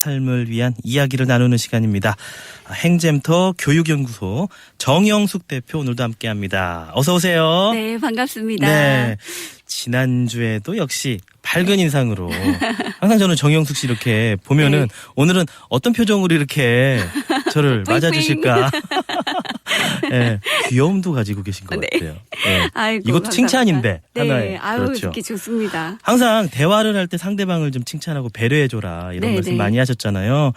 삶을 위한 이야기를 나누는 시간입니다. 행잼터 교육연구소 정영숙 대표 오늘도 함께합니다. 어서 오세요. 네, 반갑습니다. 네, 지난주에도 역시 밝은 인상으로 항상 저는 정영숙 씨 이렇게 보면은 네. 오늘은 어떤 표정으로 이렇게 저를 맞아주실까. 네, 귀여움도 가지고 계신 것 같아요. 네. 아이고, 이것도 감사합니다. 칭찬인데 네, 하나의. 아유, 그렇죠. 듣기 좋습니다. 항상 대화를 할 때 상대방을 좀 칭찬하고 배려해줘라 이런 네, 말씀 네. 많이 하셨잖아요.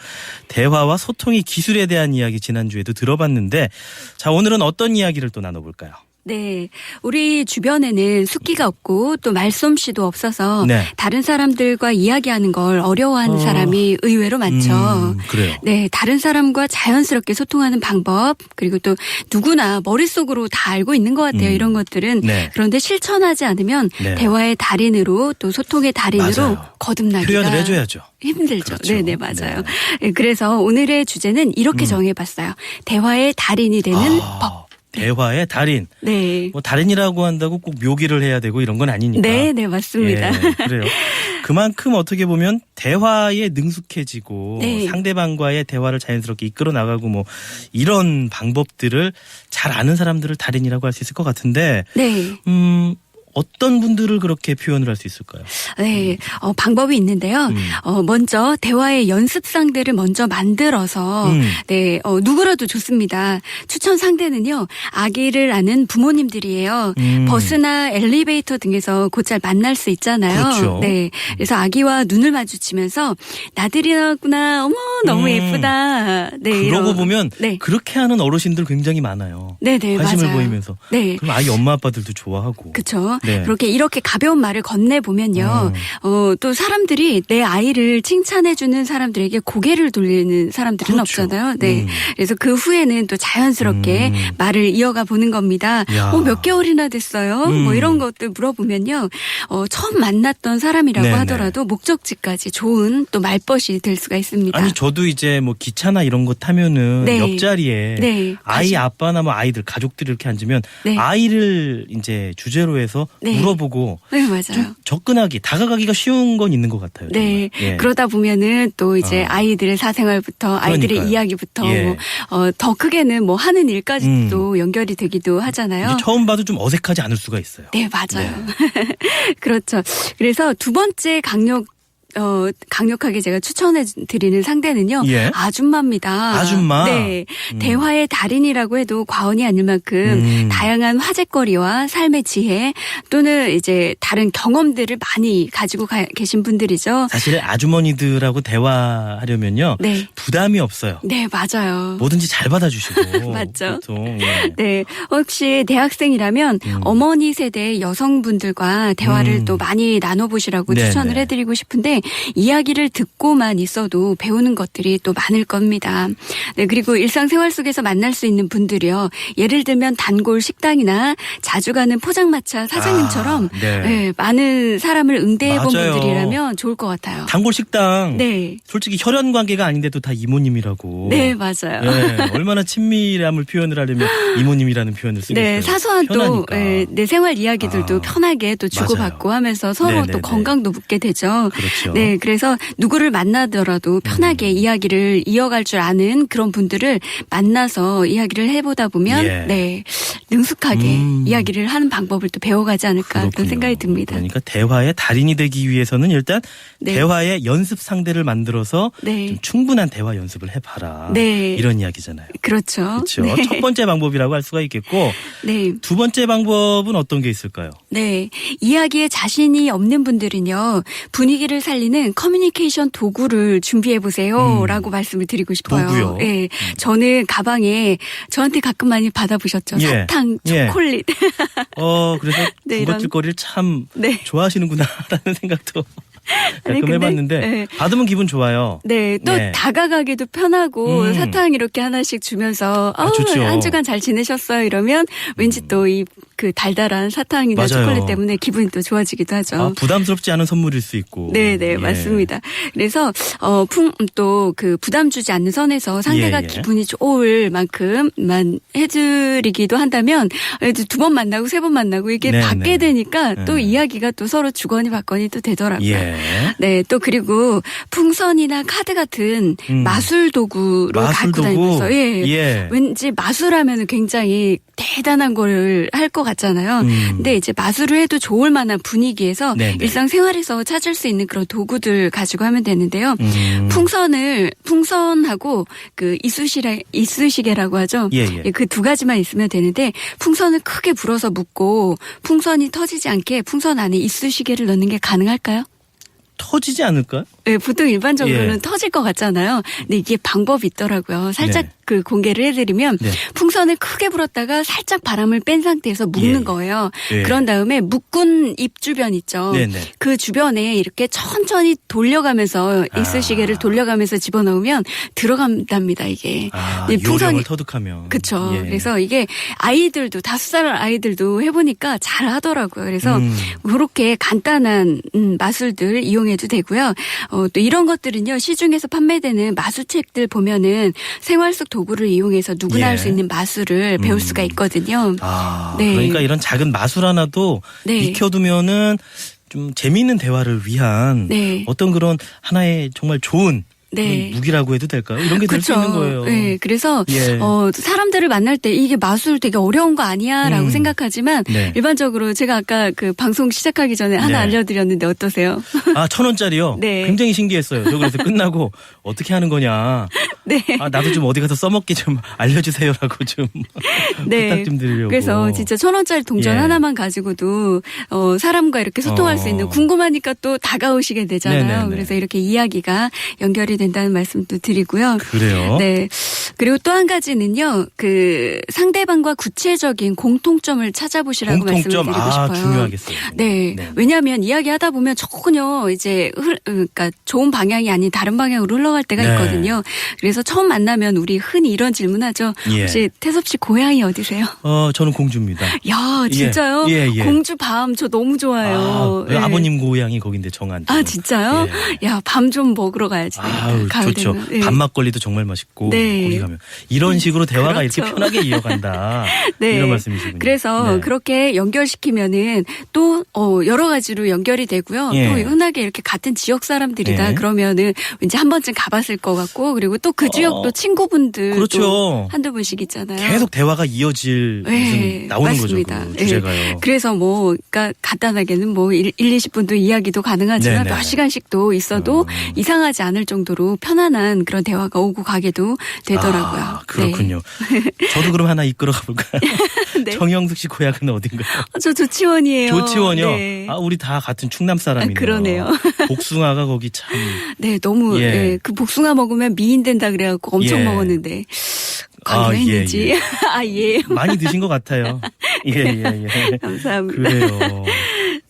대화와 소통의 기술에 대한 이야기 지난주에도 들어봤는데 자 오늘은 어떤 이야기를 또 나눠볼까요? 네, 우리 주변에는 숫기가 없고 또 말솜씨도 없어서 네. 다른 사람들과 이야기하는 걸 어려워하는 사람이 의외로 많죠. 그래요. 네, 다른 사람과 자연스럽게 소통하는 방법 그리고 또 누구나 머릿속으로 다 알고 있는 것 같아요. 이런 것들은. 네. 그런데 실천하지 않으면 네. 대화의 달인으로 또 소통의 달인으로 맞아요. 거듭나기가 표현을 해줘야죠. 힘들죠. 그렇죠. 네네, 맞아요. 네. 그래서 오늘의 주제는 이렇게 정해봤어요. 대화의 달인이 되는 법. 대화의 달인. 네. 뭐 달인이라고 한다고 꼭 묘기를 해야 되고 이런 건 아니니까. 네, 네, 맞습니다. 예, 그래요. 그만큼 어떻게 보면 대화에 능숙해지고 네. 상대방과의 대화를 자연스럽게 이끌어 나가고 뭐 이런 방법들을 잘 아는 사람들을 달인이라고 할 수 있을 것 같은데 네. 어떤 분들을 그렇게 표현을 할 수 있을까요? 네, 방법이 있는데요. 먼저 대화의 연습 상대를 먼저 만들어서 네, 누구라도 좋습니다. 추천 상대는요. 아기를 아는 부모님들이에요. 버스나 엘리베이터 등에서 곧잘 만날 수 있잖아요. 그렇죠. 네, 그래서 아기와 눈을 마주치면서 나들이라구나. 어머, 너무 예쁘다. 네, 그러고 보면 네. 그렇게 하는 어르신들 굉장히 많아요. 네, 네, 관심을 맞아요. 보이면서. 네. 그럼 아이 엄마 아빠들도 좋아하고. 그렇죠. 네. 이렇게 가벼운 말을 건네보면요. 또 사람들이 내 아이를 칭찬해주는 사람들에게 고개를 돌리는 사람들은 그렇죠. 없잖아요. 네. 그래서 그 후에는 또 자연스럽게 말을 이어가 보는 겁니다. 몇 개월이나 됐어요? 뭐 이런 것들 물어보면요. 처음 만났던 사람이라고 네네. 하더라도 목적지까지 좋은 또 말벗이 될 수가 있습니다. 아니 저도 이제 뭐 기차나 이런 거 타면은 네. 옆자리에 네. 아이 아빠나 뭐 아이들 가족들이 이렇게 앉으면 네. 아이를 이제 주제로 해서 네. 물어보고 네, 맞아요. 좀 접근하기 다가가기가 쉬운 건 있는 것 같아요. 네. 정말. 예. 그러다 보면은 또 이제 아이들의 사생활부터 아이들의 그러니까요. 이야기부터 예. 더 크게는 뭐 하는 일까지도 연결이 되기도 하잖아요. 이게 처음 봐도 좀 어색하지 않을 수가 있어요. 네, 맞아요. 그렇죠. 그래서 두 번째 강력하게 제가 추천해 드리는 상대는요. 예. 아줌마입니다. 아줌마? 네. 대화의 달인이라고 해도 과언이 아닐 만큼 다양한 화제거리와 삶의 지혜 또는 이제 다른 경험들을 많이 가지고 계신 분들이죠. 사실 아주머니들하고 대화하려면요. 네. 부담이 없어요. 네, 맞아요. 뭐든지 잘 받아주시고. 맞죠. 보통. 예. 네. 혹시 대학생이라면 어머니 세대 여성분들과 대화를 또 많이 나눠보시라고 네네. 추천을 해드리고 싶은데 이야기를 듣고만 있어도 배우는 것들이 또 많을 겁니다. 네. 그리고 일상생활 속에서 만날 수 있는 분들이요. 예를 들면 단골 식당이나 자주 가는 포장마차 사장님처럼 네. 네, 많은 사람을 응대해본 맞아요. 분들이라면 좋을 것 같아요. 단골 식당. 네. 솔직히 혈연 관계가 아닌데도 다 이모님이라고. 네, 맞아요. 네, 얼마나 친밀함을 표현을 하려면 이모님이라는 표현을 쓰겠어요. 네, 사소한 또 내 생활 이야기들도 편하게 또 주고받고 맞아요. 하면서 서로 네네네. 또 건강도 묻게 되죠. 그렇죠. 네, 그래서 누구를 만나더라도 편하게 이야기를 이어갈 줄 아는 그런 분들을 만나서 이야기를 해보다 보면 예. 네, 능숙하게 이야기를 하는 방법을 또 배워가지 않을까 그런 그렇군요. 생각이 듭니다. 그러니까 대화의 달인이 되기 위해서는 일단 네. 대화의 연습 상대를 만들어서 네. 좀 충분한 대화 연습을 해봐라. 네. 이런 이야기잖아요. 그렇죠. 그렇죠. 네. 첫 번째 방법이라고 할 수가 있겠고 네. 두 번째 방법은 어떤 게 있을까요? 네. 이야기에 자신이 없는 분들은요. 분위기를 살리는 커뮤니케이션 도구를 준비해 보세요. 라고 말씀을 드리고 싶어요. 도구요? 네. 저는 가방에 저한테 가끔 많이 받아보셨죠. 예. 사탕, 예. 초콜릿. 그래서 네, 군것질거리를 참 네. 좋아하시는구나라는 생각도 아니, 가끔 근데, 해봤는데 네. 받으면 기분 좋아요. 네. 또 예. 다가가기도 편하고 사탕 이렇게 하나씩 주면서 좋죠. 한 주간 잘 지내셨어요? 이러면 왠지 또 그 달달한 사탕이나 맞아요. 초콜릿 때문에 기분이 또 좋아지기도 하죠. 부담스럽지 않은 선물일 수 있고. 네네, 예. 맞습니다. 그래서, 또 그 부담 주지 않는 선에서 상대가 예. 기분이 좋을 만큼만 해드리기도 한다면, 두 번 만나고 세 번 만나고 이게 네네. 받게 되니까 네. 또 이야기가 또 서로 주거니 받거니 또 되더라고요. 예. 네. 네, 또 그리고 풍선이나 카드 같은 마술 도구로 마술 갖고 도구? 다니면서 예. 왠지 마술하면 굉장히 대단한 거를 할 것 같잖아요. 근데 이제 마술을 해도 좋을 만한 분위기에서 네네. 일상생활에서 찾을 수 있는 그런 도구들 가지고 하면 되는데요. 풍선하고 그 이쑤시개라고 하죠. 예. 그 두 가지만 있으면 되는데 풍선을 크게 불어서 묶고 풍선이 터지지 않게 풍선 안에 이쑤시개를 넣는 게 가능할까요? 터지지 않을까요? 네, 보통 일반적으로는 예. 터질 것 같잖아요. 근데 이게 방법이 있더라고요. 살짝 네. 그 공개를 해드리면 네. 풍선을 크게 불었다가 살짝 바람을 뺀 상태에서 묶는 예. 거예요. 예. 그런 다음에 묶은 입 주변 있죠. 네네. 그 주변에 이렇게 천천히 돌려가면서 이쑤시개를 돌려가면서 집어넣으면 들어간답니다. 이게. 네, 요령을 터득하면. 그렇죠. 예. 그래서 이게 아이들도 5살 아이들도 해보니까 잘 하더라고요. 그래서 그렇게 간단한 마술들 이용해도 되고요. 또 이런 것들은요. 시중에서 판매되는 마술책들 보면은 생활 속 도구를 이용해서 누구나 예. 할 수 있는 마술을 배울 수가 있거든요. 네. 그러니까 이런 작은 마술 하나도 네. 익혀두면은 좀 재미있는 대화를 위한 네. 어떤 그런 하나의 정말 좋은 네. 그런 무기라고 해도 될까요? 이런 게 될 수 있는 거예요. 네, 그래서 예. 사람들을 만날 때 이게 마술 되게 어려운 거 아니야라고 생각하지만 네. 일반적으로 제가 아까 그 방송 시작하기 전에 하나 네. 알려드렸는데 어떠세요? 1,000원짜리요? 네. 굉장히 신기했어요. 저 그래서 끝나고 어떻게 하는 거냐. 네. 나도 좀 어디 가서 써먹기 좀 알려주세요라고 좀 네. 부탁 좀 드리려고. 그래서 진짜 1,000원짜리 동전 예. 하나만 가지고도 사람과 이렇게 소통할 수 있는 궁금하니까 또 다가오시게 되잖아요. 네네네. 그래서 이렇게 이야기가 연결이 된다는 말씀도 드리고요. 그래요? 네. 그리고 또 한 가지는요. 그 상대방과 구체적인 공통점을 찾아보시라고 공통점 말씀을 드리고 싶어요. 중요하겠어요. 네. 왜냐하면 이야기하다 보면 전혀 이제 그러니까 좋은 방향이 아닌 다른 방향으로 흘러갈 때가 네. 있거든요. 그래서 처음 만나면 우리 흔히 이런 질문하죠. 예. 혹시 태섭 씨 고향이 어디세요? 저는 공주입니다. 야, 진짜요? 예. 공주 밤 저 너무 좋아요. 예. 아버님 고향이 거긴데 정안. 아, 진짜요? 야, 밤 좀 먹으러 가야지. 가을 좋죠. 되면. 예. 밤 막걸리도 정말 맛있고 네. 거기 가면 이런 식으로 대화가 그렇죠. 이렇게 편하게 이어간다. 네. 이런 말씀이시군요. 그래서 네. 그렇게 연결시키면은 또 여러 가지로 연결이 되고요. 예. 또 흔하게 이렇게 같은 지역 사람들이다 예. 그러면은 왠지 한 번쯤 가봤을 것 같고 그리고 또 그 지역도 친구분들 그렇죠. 한두 분씩 있잖아요. 계속 대화가 이어질 네, 무슨 나오는 맞습니다. 거죠. 그 주제가요. 네. 그래서 그러니까 간단하게는 20분도 이야기도 가능하지만 네네. 몇 시간씩도 있어도 이상하지 않을 정도로 편안한 그런 대화가 오고 가게도 되더라고요. 그렇군요. 저도 그럼 하나 이끌어 가볼까요? 네. 정영숙 씨 고향은 어딘가요? 저 조치원이에요. 조치원이요? 네. 우리 다 같은 충남 사람이네요. 그러네요. 복숭아가 거기 참. 네, 너무 예. 그 복숭아 먹으면 미인 된다 그래갖고 엄청 예. 먹었는데 관여했는지 예. 많이 드신 것 같아요. 예. 감사합니다. 그래요.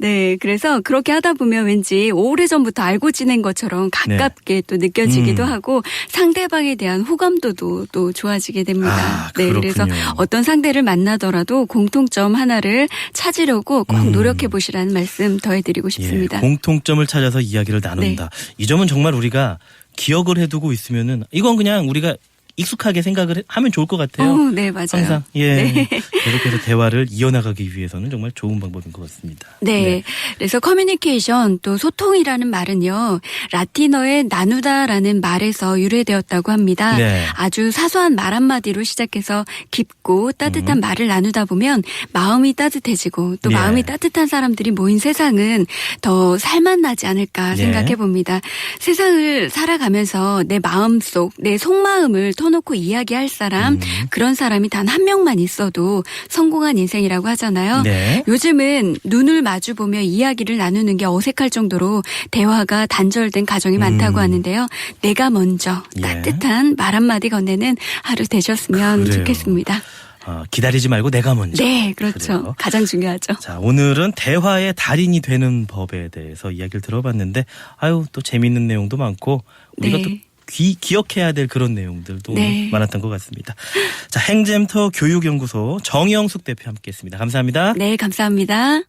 네, 그래서 그렇게 하다 보면 왠지 오래전부터 알고 지낸 것처럼 가깝게 또 느껴지기도 하고 상대방에 대한 호감도도 또 좋아지게 됩니다. 네, 그래서 어떤 상대를 만나더라도 공통점 하나를 찾으려고 꼭 노력해 보시라는 말씀 더해드리고 싶습니다. 예, 공통점을 찾아서 이야기를 나눈다. 이 점은 정말 우리가 기억을 해두고 있으면은 이건 그냥 우리가 익숙하게 생각을 하면 좋을 것 같아요. 네, 맞아요. 항상 네. 계속해서 대화를 이어나가기 위해서는 정말 좋은 방법인 것 같습니다. 네. 그래서 커뮤니케이션 또 소통이라는 말은요. 라틴어의 나누다라는 말에서 유래되었다고 합니다. 네. 아주 사소한 말 한마디로 시작해서 깊고 따뜻한 말을 나누다 보면 마음이 따뜻해지고 또 예. 마음이 따뜻한 사람들이 모인 세상은 더 살맛나지 않을까 생각해 봅니다. 세상을 살아가면서 내 마음속, 내 속마음을 터놓고 이야기할 사람, 그런 사람이 단 한 명만 있어도 성공한 인생이라고 하잖아요. 네. 요즘은 눈을 마주보며 이야기를 나누는 게 어색할 정도로 대화가 단절된 가정이 많다고 하는데요. 내가 먼저 따뜻한 말 한마디 건네는 하루 되셨으면 그래요. 좋겠습니다. 기다리지 말고 내가 먼저. 네, 그렇죠. 그래요. 가장 중요하죠. 자, 오늘은 대화의 달인이 되는 법에 대해서 이야기를 들어봤는데 또 재미있는 내용도 많고 우리가 또 기억해야 될 그런 내용들도 많았던 것 같습니다. 자, 행잼터 교육연구소 정영숙 대표 함께했습니다. 감사합니다. 네, 감사합니다.